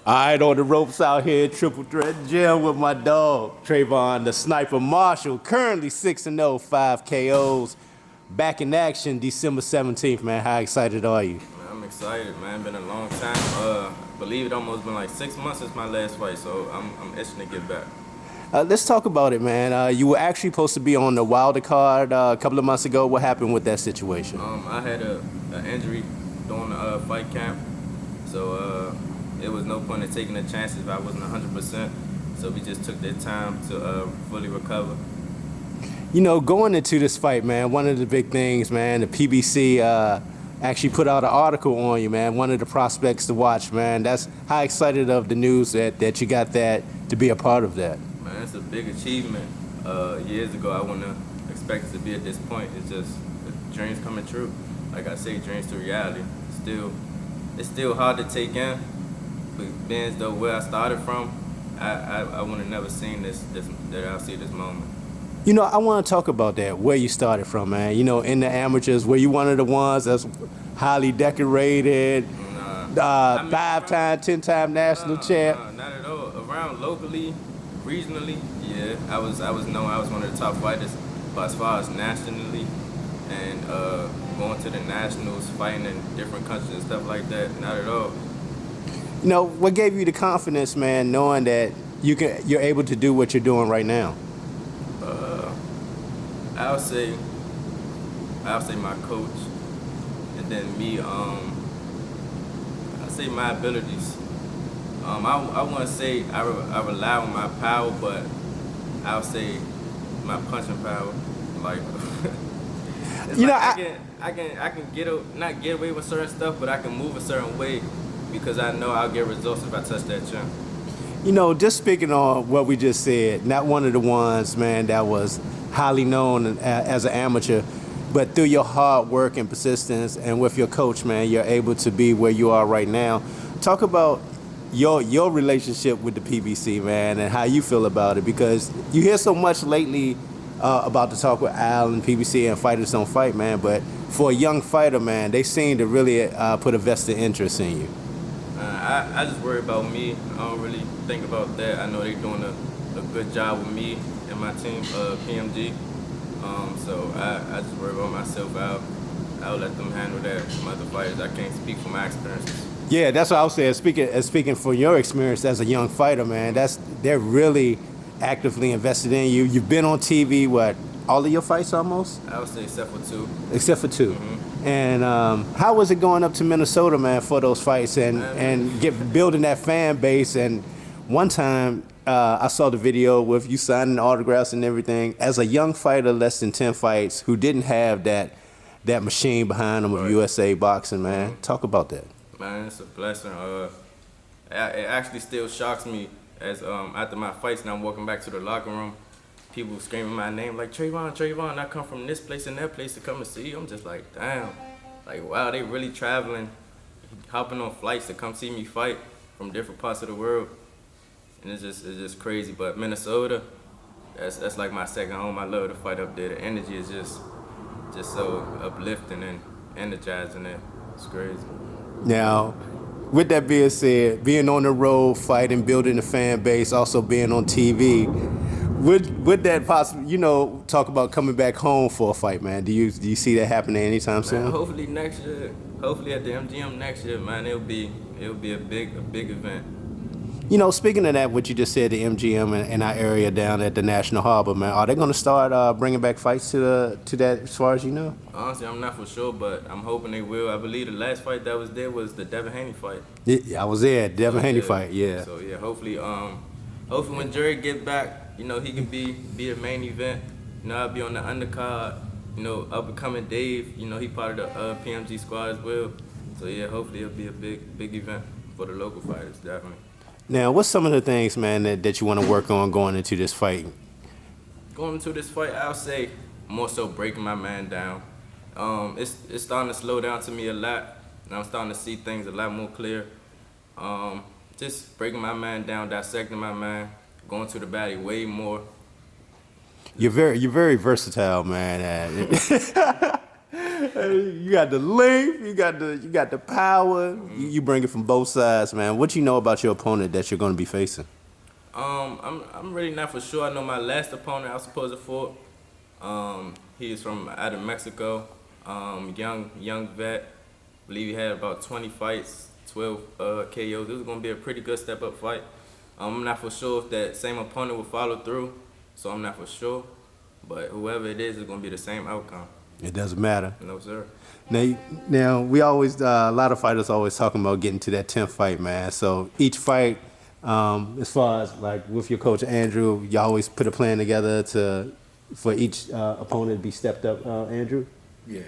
All right, on the ropes out here, Triple Threat Gym with my dog, Travon, the Sniper Marshall, currently 6-0, 5 KOs. Back in action December 17th, man. How excited are you? Man, I'm excited, man. Been a long time. Believe it, almost been like 6 months since my last fight, so I'm itching to get back. Let's talk about it, man. You were actually supposed to be on the Wilder card a couple of months ago. What happened with that situation? I had an injury during the fight camp, so it was no point in taking the chances if I wasn't 100%. So we just took that time to fully recover. You know, going into this fight, man, one of the big things, man, the PBC actually put out an article on you, man. One of the prospects to watch, man. That's how excited of the news that you got that to be a part of that. Man, it's a big achievement. Years ago, I wouldn't have expected to be at this point. It's just dreams coming true. Like I say, dreams to reality. It's still hard to take in, but being as though where I started from, I would have never seen this that I'll see this moment. You know, I want to talk about that, where you started from, man. You know, in the amateurs, were you one of the ones that's highly decorated, Nah. 5-time, 10-time national champ? Not at all. Around locally, regionally, yeah, I was known. I was one of the top fighters, but as far as nationally and going to the nationals, fighting in different countries and stuff like that, not at all. You know, what gave you the confidence, man, knowing that you're able to do what you're doing right now? I'll say my coach, and then me. I say my abilities. I want to say I rely on my power, but I'll say my punching power. Like, it's You know, like I can not get away with certain stuff, but I can move a certain way because I know I'll get results if I touch that chin. You know, just speaking on what we just said, not one of the ones, man, that was highly known as an amateur, but through your hard work and persistence and with your coach, man, you're able to be where you are right now. Talk about your relationship with the PBC, man, and how you feel about it, because you hear so much lately about the talk with Al and PBC and Fighters Don't Fight, man, but for a young fighter, man, they seem to really put a vested interest in you. I just worry about me. I don't really think about that. I know they're doing a good job with me and my team, PMG. So I just worry about myself. I'll let them handle that. Some other fighters, I can't speak from my experiences. Yeah, that's what I was saying. Speaking from your experience as a young fighter, man, they're really actively invested in you. You've been on TV, what, all of your fights almost? I would say except for two. Except for two. Mm-hmm. And how was it going up to Minnesota, man, for those fights and building that fan base? And one time I saw the video with you signing autographs and everything. As a young fighter, less than 10 fights, who didn't have that machine behind them of Right. USA boxing, man. Mm-hmm. Talk about that. Man, it's a blessing. It actually still shocks me as after my fights and I'm walking back to the locker room, people screaming my name like Travon, I come from this place and that place to come and see you. I'm just like, damn. Like, wow, they really traveling, hopping on flights to come see me fight from different parts of the world. And it's just crazy. But Minnesota, that's like my second home. I love to fight up there. The energy is just so uplifting and energizing there. It's crazy. Now, with that being said, being on the road, fighting, building a fan base, also being on TV, would that possibly, you know, talk about coming back home for a fight, man? Do you see that happening anytime soon? Man, hopefully next year. Hopefully at the MGM next year, man. It'll be a big event. You know, speaking of that, what you just said, the MGM in our area down at the National Harbor, man, are they going to start bringing back fights to that, as far as you know? Honestly, I'm not for sure, but I'm hoping they will. I believe the last fight that was there was the Devin Haney fight. Yeah, I was there, Devin Haney fight, yeah. So yeah, hopefully when Jerry get back, you know, he can be the main event. You know, I'll be on the undercard. You know, up and coming Dave. You know, he part of the PMG squad as well. So yeah, hopefully it'll be a big event for the local fighters, definitely. Now, what's some of the things, man, that you want to work on going into this fight? Going into this fight, I'll say more so breaking my man down. It's starting to slow down to me a lot, and I'm starting to see things a lot more clear. Just breaking my man down, dissecting my man, going to the body way more. You're very versatile, man. You got the length, you got the power. You bring it from both sides, man. What you know about your opponent that you're going to be facing? I'm really not for sure. I know my last opponent I was supposed to fight. He is from out of Mexico. Young vet. Believe he had about 20 fights, 12 KOs. This was gonna be a pretty good step up fight. I'm not for sure if that same opponent will follow through, so I'm not for sure. But whoever it is gonna be the same outcome. It doesn't matter. No sir. Now we always a lot of fighters always talking about getting to that 10th fight, man. So each fight, as far as like with your coach Andrew, you always put a plan together for each opponent to be stepped up. Andrew. Yeah.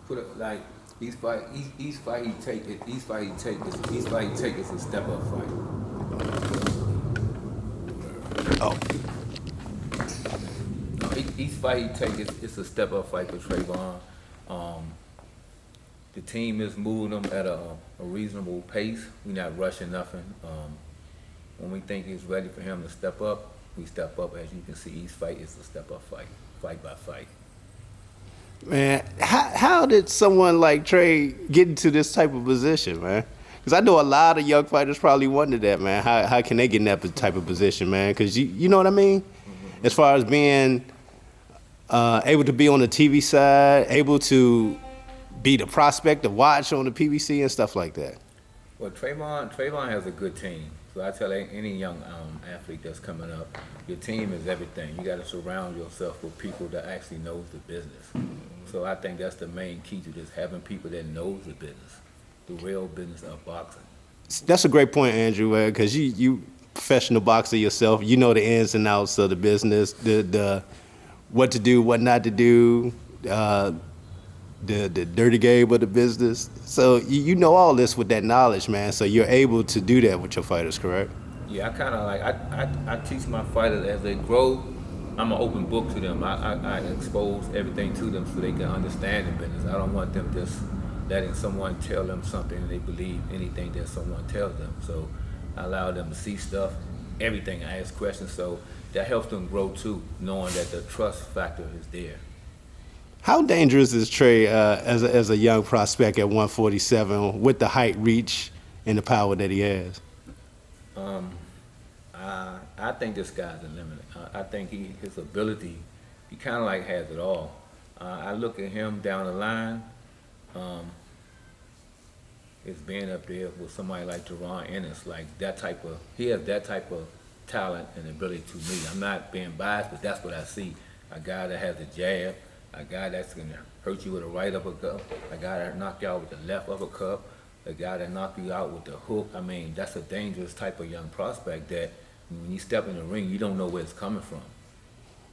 Put it like each fight he take is a step up fight. Oh. Each fight he take is a step up fight for Travon. The team is moving them at a reasonable pace. We're not rushing nothing. When we think it's ready for him to step up, we step up. As you can see, each fight is a step up fight by fight. Man, how did someone like Trey get into this type of position, man? Because I know a lot of young fighters probably wonder that, man. How can they get in that type of position, man? Because you know what I mean? Mm-hmm. As far as being able to be on the TV side, able to be the prospect to watch on the PBC and stuff like that. Well, Travon has a good team. So I tell any young athlete that's coming up, your team is everything. You got to surround yourself with people that actually knows the business. So I think that's the main key to this, having people that knows the business, the real business of boxing. That's a great point, Andrew, because you professional boxer yourself. You know the ins and outs of the business, the what to do, what not to do, the dirty game of the business. So you know all this with that knowledge, man. So you're able to do that with your fighters, correct? Yeah, I kind of like, I teach my fighters as they grow. I'm an open book to them. I expose everything to them so they can understand the business. I don't want them just letting someone tell them something and they believe anything that someone tells them. So I allow them to see stuff, everything. I ask questions, so that helps them grow too, knowing that the trust factor is there. How dangerous is Trey as a young prospect at 147 with the height, reach, and the power that he has? I think this guy's unlimited. I think his ability, he kind of like has it all. I look at him down the line, it's being up there with somebody like Travon Ennis, like that type of, he has that type of talent and ability to me. I'm not being biased, but that's what I see. A guy that has a jab, a guy that's gonna hurt you with a right uppercut, a guy that knock you out with the left uppercut, a guy that knock you out with the hook. I mean, that's a dangerous type of young prospect that when you step in the ring, you don't know where it's coming from.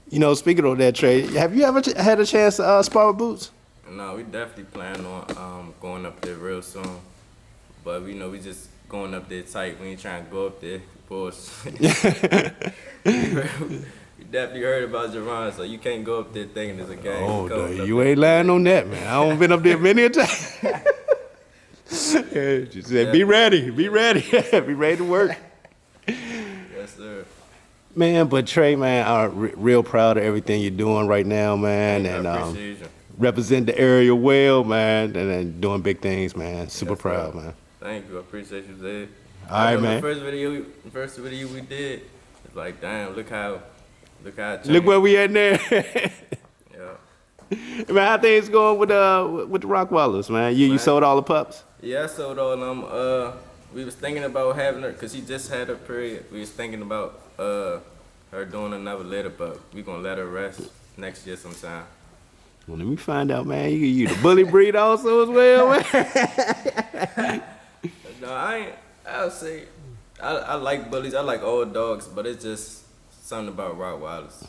You know, speaking of that, Trey, have you ever had a chance to spar with Boots? No, we definitely plan on going up there real soon. But we just going up there tight. We ain't trying to go up there. Bullshit. We definitely heard about Javon, so you can't go up there thinking it's a game. Oh, no, you ain't lying on that, man. I done been up there many a time. She said, be ready, be ready to work. Yes, sir. Man, but Trey, man, I'm real proud of everything you're doing right now, man. I And appreciate you. represent the area well, man, and doing big things, man. Super Yes, proud, sir. man. Thank you. I appreciate you, Zed. All right, man. The first video we did, it's like, damn, look how it changed. Look where we at now. Yeah. Man, how things going with the Rockwallers, man? You sold all the pups? Yeah, I sold all them. We was thinking about having her, cause she just had her period. We was thinking about her doing another litter, but we gonna let her rest next year sometime. Well, let me find out, man. You the bully breed also as well, man? No, I'll say I like bullies. I like old dogs, but it's just something about Rottweilers.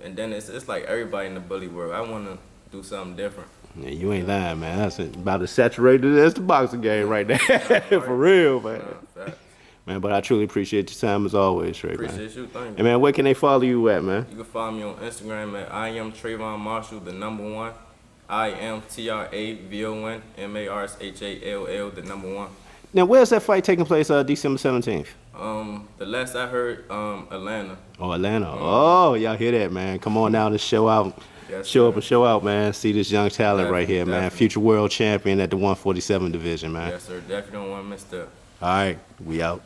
And then it's like everybody in the bully world. I want to do something different. Yeah, you ain't lying, man. That's about as saturated as the boxing game right there. For real, man. Man, but I truly appreciate your time as always, Trey, man. Appreciate you. Thank you. And man, where can they follow you at, man? You can follow me on Instagram at I am Travon Marshall, the number 1. I am TRAVON MARSHALL, the number 1. Now, where's that fight taking place December 17th? The last I heard, Atlanta. Oh, Atlanta. Oh, y'all hear that, man. Come on down and show out. Yes, show up sir. and show out, man. See this young talent right Definitely, here, man. definitely. Future world champion at the 147 division, man. Yes, sir. Definitely don't want to miss that. All right, we out.